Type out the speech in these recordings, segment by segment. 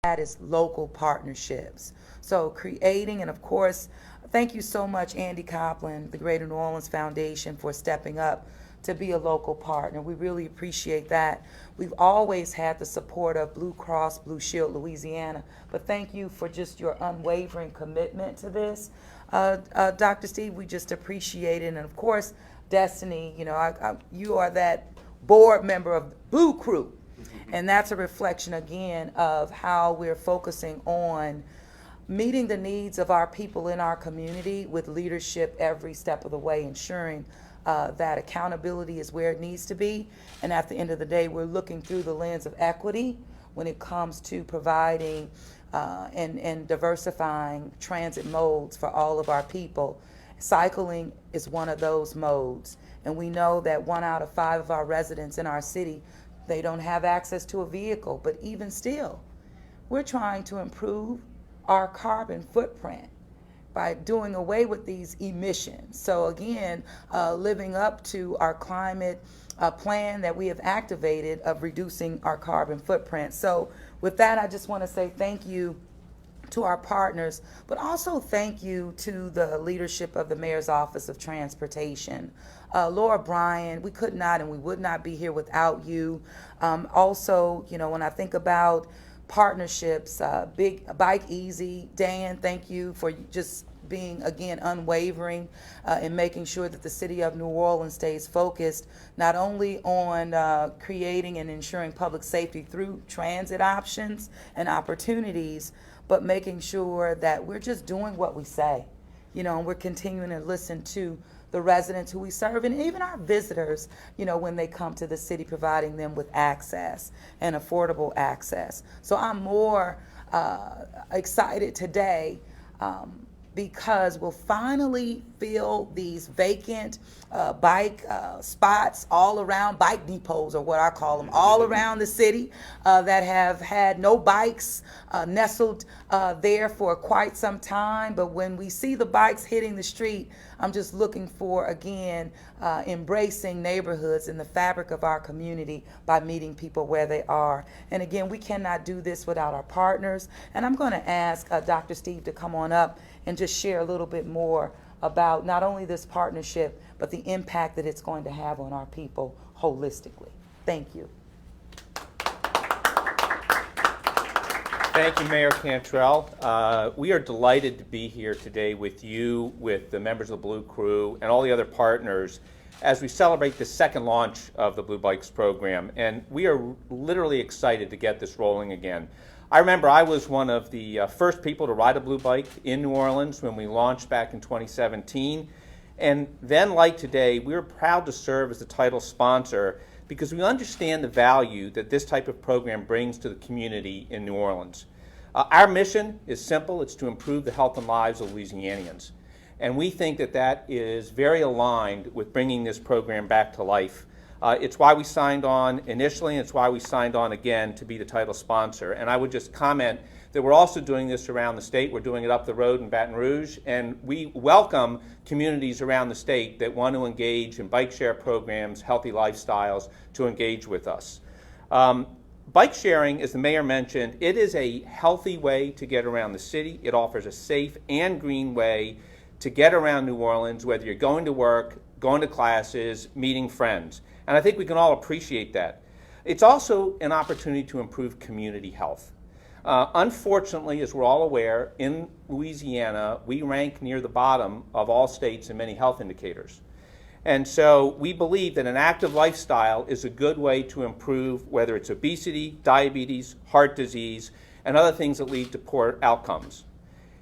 that is local partnerships. So creating, and of course, thank you so much, Andy Copeland, the Greater New Orleans Foundation, for stepping up to be a local partner. We really appreciate that. We've always had the support of Blue Cross Blue Shield Louisiana, but thank you for just your unwavering commitment to this. Dr. Steve, we just appreciate it. And of course, Destiny, you are that board member of Blue Crew. And that's a reflection, again, of how we're focusing on meeting the needs of our people in our community with leadership every step of the way, ensuring that accountability is where it needs to be. And at the end of the day, we're looking through the lens of equity when it comes to providing and diversifying transit modes for all of our people. Cycling is one of those modes. And we know that 1 out of 5 of our residents in our city, they don't have access to a vehicle. But even still, we're trying to improve our carbon footprint by doing away with these emissions. So again, living up to our climate plan that we have activated of reducing our carbon footprint. So with that, I just want to say thank you to our partners, but also thank you to the leadership of the Mayor's Office of Transportation. Laura Bryan, we could not and we would not be here without you. Also, when I think about partnerships, Big Bike Easy, Dan, thank you for just being, again, unwavering in making sure that the city of New Orleans stays focused not only on creating and ensuring public safety through transit options and opportunities, but making sure that we're just doing what we say, and we're continuing to listen to the residents who we serve and even our visitors, when they come to the city, providing them with access and affordable access. So I'm more excited today because we'll finally fill these vacant bike spots all around, bike depots or what I call them, all around the city that have had no bikes nestled there for quite some time. But when we see the bikes hitting the street, I'm just looking for, again, embracing neighborhoods and the fabric of our community by meeting people where they are. And again, we cannot do this without our partners. And I'm going to ask Dr. Steve to come on up and just share a little bit more about not only this partnership, but the impact that it's going to have on our people holistically. Thank you. Thank you, Mayor Cantrell. We are delighted to be here today with you, with the members of the Blue Crew, and all the other partners as we celebrate the second launch of the Blue Bikes program. And we are literally excited to get this rolling again. I remember I was one of the first people to ride a Blue Bike in New Orleans when we launched back in 2017. And then, like today, we are proud to serve as the title sponsor because we understand the value that this type of program brings to the community in New Orleans. Our mission is simple. It's to improve the health and lives of Louisianians. And we think that that is very aligned with bringing this program back to life. It's why we signed on initially, and it's why we signed on again to be the title sponsor. And I would just comment that we're also doing this around the state. We're doing it up the road in Baton Rouge, and we welcome communities around the state that want to engage in bike share programs, healthy lifestyles, to engage with us. Bike sharing, as the mayor mentioned, it is a healthy way to get around the city. It offers a safe and green way to get around New Orleans, whether you're going to work, going to classes, meeting friends. And I think we can all appreciate that. It's also an opportunity to improve community health. Unfortunately, as we're all aware, in Louisiana, we rank near the bottom of all states in many health indicators. And so we believe that an active lifestyle is a good way to improve whether it's obesity, diabetes, heart disease, and other things that lead to poor outcomes.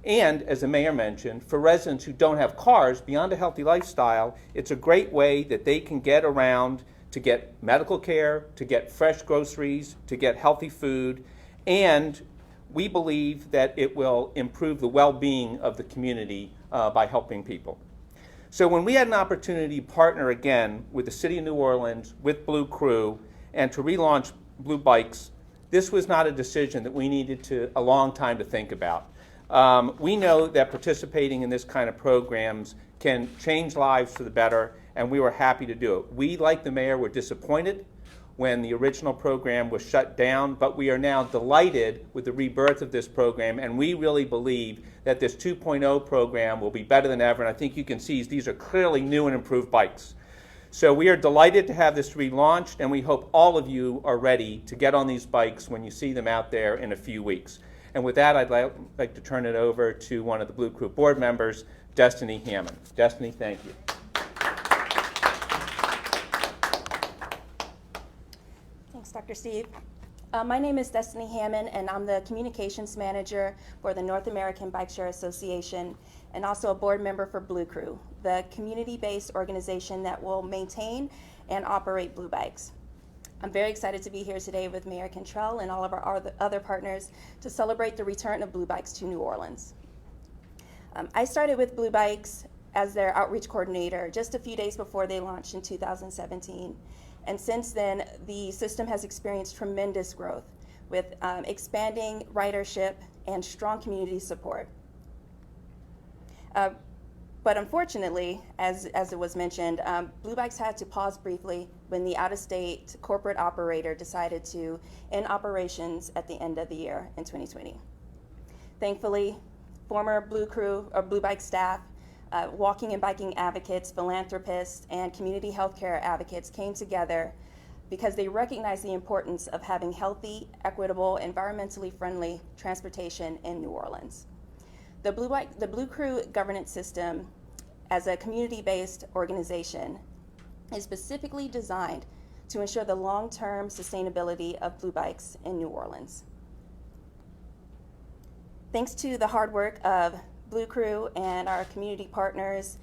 And, as the mayor mentioned, for residents who don't have cars, beyond a healthy lifestyle, it's a great way that they can get around to get medical care, to get fresh groceries, to get healthy food, and we believe that it will improve the well-being of the community by helping people. So when we had an opportunity to partner again with the City of New Orleans, with Blue Crew, and to relaunch Blue Bikes, this was not a decision that we needed a long time to think about. We know that participating in this kind of programs can change lives for the better, and we were happy to do it. We, like the mayor, were disappointed when the original program was shut down, but we are now delighted with the rebirth of this program, and we really believe that this 2.0 program will be better than ever, and I think you can see these are clearly new and improved bikes. So we are delighted to have this relaunched, and we hope all of you are ready to get on these bikes when you see them out there in a few weeks. And with that, I'd like to turn it over to one of the Blue Crew board members, Destiny Hammond. Destiny, thank you. Thanks, Dr. Steve. My name is Destiny Hammond, and I'm the Communications Manager for the North American Bike Share Association, and also a board member for Blue Crew, the community-based organization that will maintain and operate Blue Bikes. I'm very excited to be here today with Mayor Cantrell and all of our other partners to celebrate the return of Blue Bikes to New Orleans. I started with Blue Bikes as their outreach coordinator just a few days before they launched in 2017. And since then, the system has experienced tremendous growth with expanding ridership and strong community support. But unfortunately, as it was mentioned, Blue Bikes had to pause briefly when the out-of-state corporate operator decided to end operations at the end of the year in 2020. Thankfully, former Blue Crew or Blue Bike staff, walking and biking advocates, philanthropists, and community healthcare advocates came together because they recognized the importance of having healthy, equitable, environmentally friendly transportation in New Orleans. The Blue Crew governance system, as a community-based organization, is specifically designed to ensure the long-term sustainability of Blue Bikes in New Orleans. Thanks to the hard work of Blue Crew and our community partners,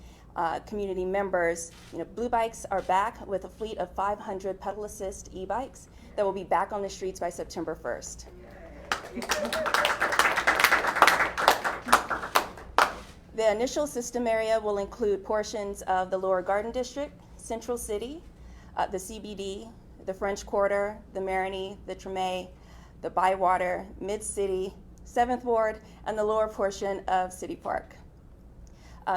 community members, Blue Bikes are back with a fleet of 500 pedal assist e-bikes that will be back on the streets by September 1st. The initial system area will include portions of the Lower Garden District, Central City, the CBD, the French Quarter, the Marigny, the Treme, the Bywater, Mid-City, 7th Ward, and the lower portion of City Park.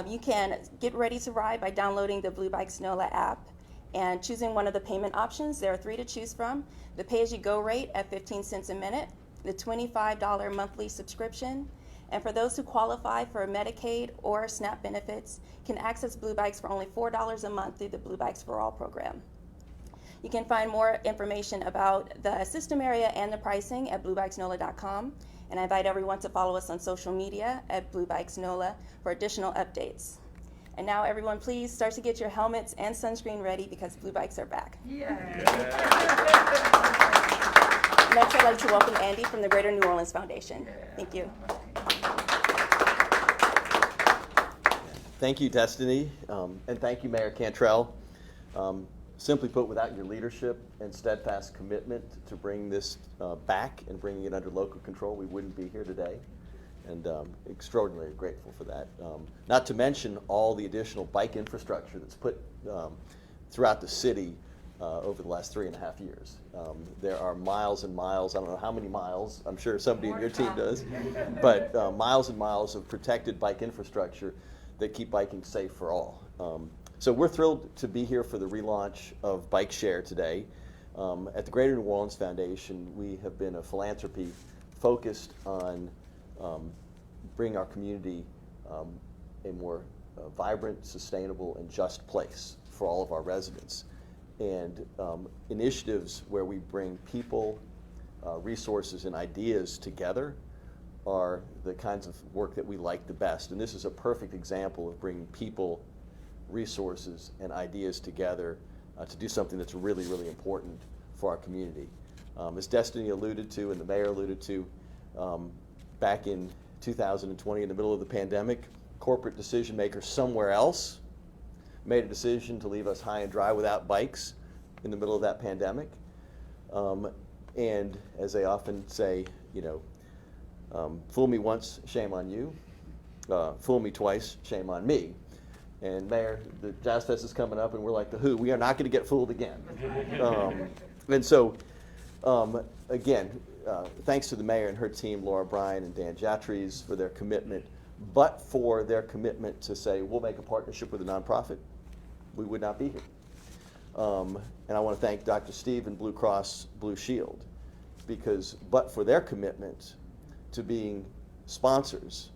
You can get ready to ride by downloading the Blue Bikes NOLA app and choosing one of the payment options. There are 3 to choose from: the pay-as-you-go rate at 15 cents a minute, the $25 monthly subscription, and for those who qualify for Medicaid or SNAP benefits, can access Blue Bikes for only $4 a month through the Blue Bikes for All program. You can find more information about the system area and the pricing at bluebikesnola.com. And I invite everyone to follow us on social media at Blue Bikes NOLA for additional updates. And now everyone, please start to get your helmets and sunscreen ready because Blue Bikes are back. Yeah. Next, I'd like to welcome Andy from the Greater New Orleans Foundation. Thank you. Thank you, Destiny, and thank you, Mayor Cantrell. Simply put, without your leadership and steadfast commitment to bring this back and bringing it under local control, we wouldn't be here today. And extraordinarily grateful for that. Not to mention all the additional bike infrastructure that's put throughout the city over the last 3.5 years. There are miles and miles, I don't know how many miles, I'm sure somebody in your team does, but miles and miles of protected bike infrastructure that keep biking safe for all. So we're thrilled to be here for the relaunch of Bike Share today. At the Greater New Orleans Foundation, we have been a philanthropy focused on bringing our community a more vibrant, sustainable, and just place for all of our residents. And initiatives where we bring people, resources, and ideas together are the kinds of work that we like the best. And this is a perfect example of bringing people, resources, and ideas together to do something that's really, really important for our community. As Destiny alluded to and the mayor alluded to, back in 2020, in the middle of the pandemic, corporate decision makers somewhere else made a decision to leave us high and dry without bikes in the middle of that pandemic. And as they often say, fool me once, shame on you. Fool me twice, shame on me. And Mayor, the Jazz Fest is coming up, and we're like the Who. We are not going to get fooled again. And so, again, thanks to the mayor and her team, Laura Bryan and Dan Jatries, for their commitment. But for their commitment to say, we'll make a partnership with a nonprofit, we would not be here. And I want to thank Dr. Steve and Blue Cross Blue Shield, because but for their commitment to being sponsors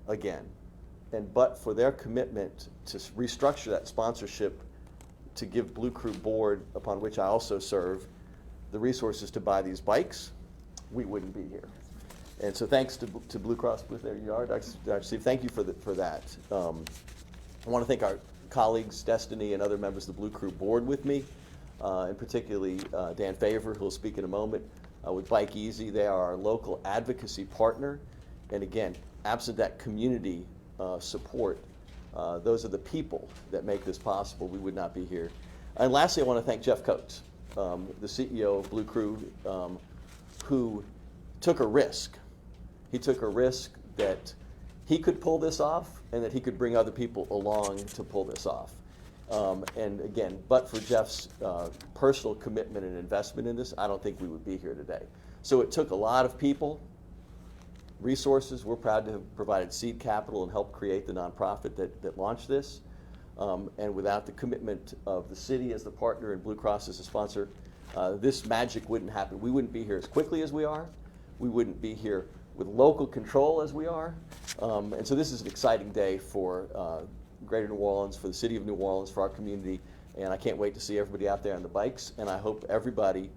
again, and but for their commitment to restructure that sponsorship to give Blue Crew Board, upon which I also serve, the resources to buy these bikes, we wouldn't be here. And so thanks to Blue Cross Blue, there you are, Dr. Steve, thank you for that. I want to thank our colleagues, Destiny and other members of the Blue Crew Board with me, and particularly Dan Favor, who will speak in a moment, with Bike Easy. They are our local advocacy partner. And again, absent that community support, those are the people that make this possible. We would not be here. And lastly, I want to thank Jeff Coates, the CEO of Blue Crew, who took a risk. He took a risk that he could pull this off and that he could bring other people along to pull this off. And again, but for Jeff's personal commitment and investment in this, I don't think we would be here today. So it took a lot of people, resources. We're proud to have provided seed capital and helped create the nonprofit that launched this. And without the commitment of the city as the partner and Blue Cross as a sponsor, this magic wouldn't happen. We wouldn't be here as quickly as we are. We wouldn't be here with local control as we are. And so this is an exciting day for Greater New Orleans, for the city of New Orleans, for our community. And I can't wait to see everybody out there on the bikes. And I hope everybody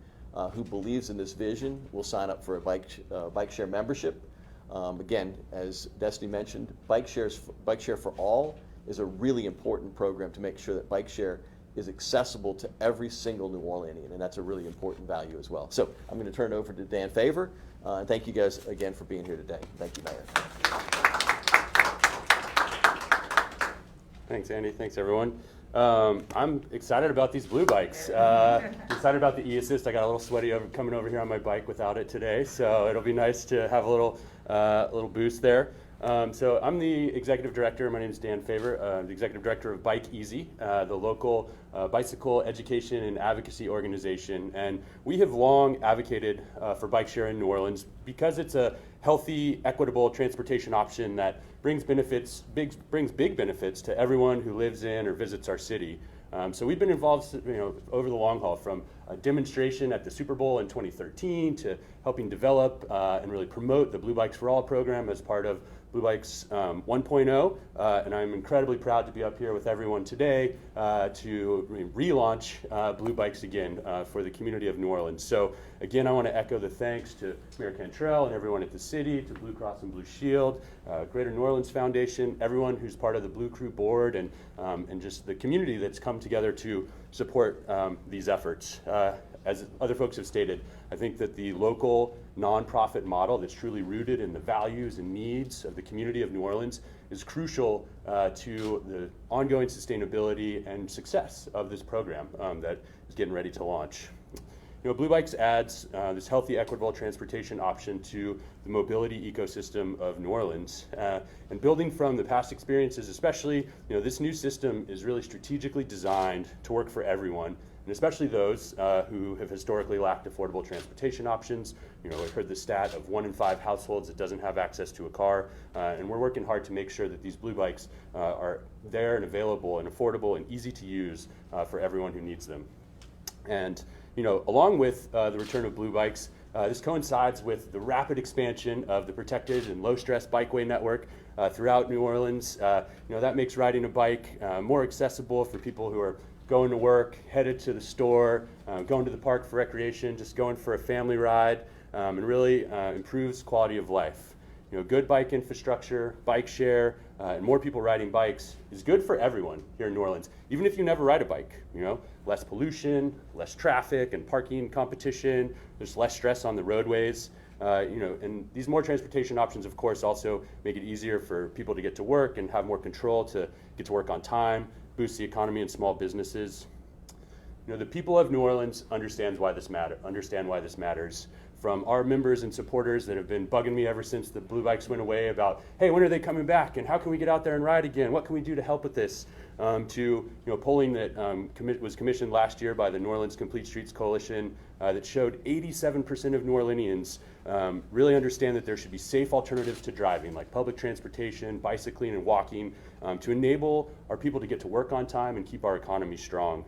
who believes in this vision will sign up for a bike share membership. Again, as Destiny mentioned, Bike Share for All is a really important program to make sure that bike share is accessible to every single New Orleanian, and that's a really important value as well. So I'm going to turn it over to Dan Favor, and thank you guys again for being here today. Thank you, Mayor. Thanks, Andy. Thanks, everyone. I'm excited about these blue bikes. Excited about the e-assist. I got a little sweaty coming over here on my bike without it today, so it'll be nice to have a little boost there. So I'm the executive director. My name is Dan Favor, the executive director of Bike Easy, the local bicycle education and advocacy organization. And we have long advocated for bike share in New Orleans because it's a healthy, equitable transportation option that brings big benefits to everyone who lives in or visits our city. So we've been involved, over the long haul, from a demonstration at the Super Bowl in 2013 to helping develop and really promote the Blue Bikes for All program as part of Blue Bikes 1.0, and I'm incredibly proud to be up here with everyone today to relaunch Blue Bikes again for the community of New Orleans. So again, I want to echo the thanks to Mayor Cantrell and everyone at the city, to Blue Cross and Blue Shield, Greater New Orleans Foundation, everyone who's part of the Blue Crew Board, and just the community that's come together to support these efforts. As other folks have stated, I think that the local nonprofit model that's truly rooted in the values and needs of the community of New Orleans is crucial to the ongoing sustainability and success of this program that is getting ready to launch. Blue Bikes adds this healthy, equitable transportation option to the mobility ecosystem of New Orleans. And building from the past experiences, especially, this new system is really strategically designed to work for everyone, and especially those who have historically lacked affordable transportation options. I've heard the stat of 1 in 5 households that doesn't have access to a car, and we're working hard to make sure that these Blue Bikes are there and available and affordable and easy to use for everyone who needs them. And along with the return of Blue Bikes, this coincides with the rapid expansion of the protected and low-stress bikeway network throughout New Orleans. That makes riding a bike more accessible for people who are going to work, headed to the store, going to the park for recreation, just going for a family ride, and really improves quality of life. Good bike infrastructure, bike share, and more people riding bikes is good for everyone here in New Orleans, even if you never ride a bike. Less pollution, less traffic and parking competition, there's less stress on the roadways. And these more transportation options, of course, also make it easier for people to get to work and have more control to get to work on time, boost the economy and small businesses. The people of New Orleans understand why this matters. From our members and supporters that have been bugging me ever since the Blue Bikes went away about, hey, when are they coming back and how can we get out there and ride again? What can we do to help with this? To polling that was commissioned last year by the New Orleans Complete Streets Coalition that showed 87% of New Orleanians really understand that there should be safe alternatives to driving, like public transportation, bicycling, and walking, to enable our people to get to work on time and keep our economy strong.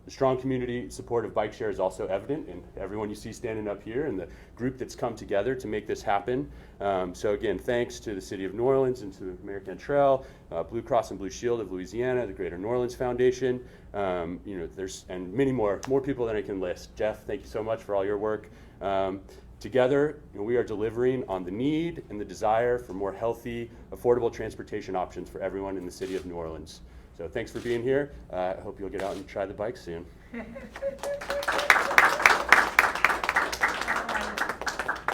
The strong community support of Bike Share is also evident in everyone you see standing up here and the group that's come together to make this happen. So again, thanks to the City of New Orleans and to Mayor Cantrell, Blue Cross and Blue Shield of Louisiana, the Greater New Orleans Foundation, there's and many more people than I can list. Jeff, thank you so much for all your work. Together, we are delivering on the need and the desire for more healthy, affordable transportation options for everyone in the City of New Orleans. So thanks for being here. I hope you'll get out and try the bike soon.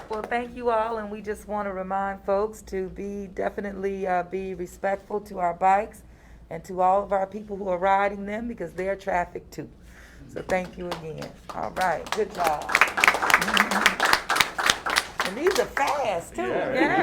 Well, thank you all, and we just want to remind folks to definitely be respectful to our bikes and to all of our people who are riding them, because they're traffic too. So thank you again. All right, good job. And these are fast too. Yeah, right. Yeah.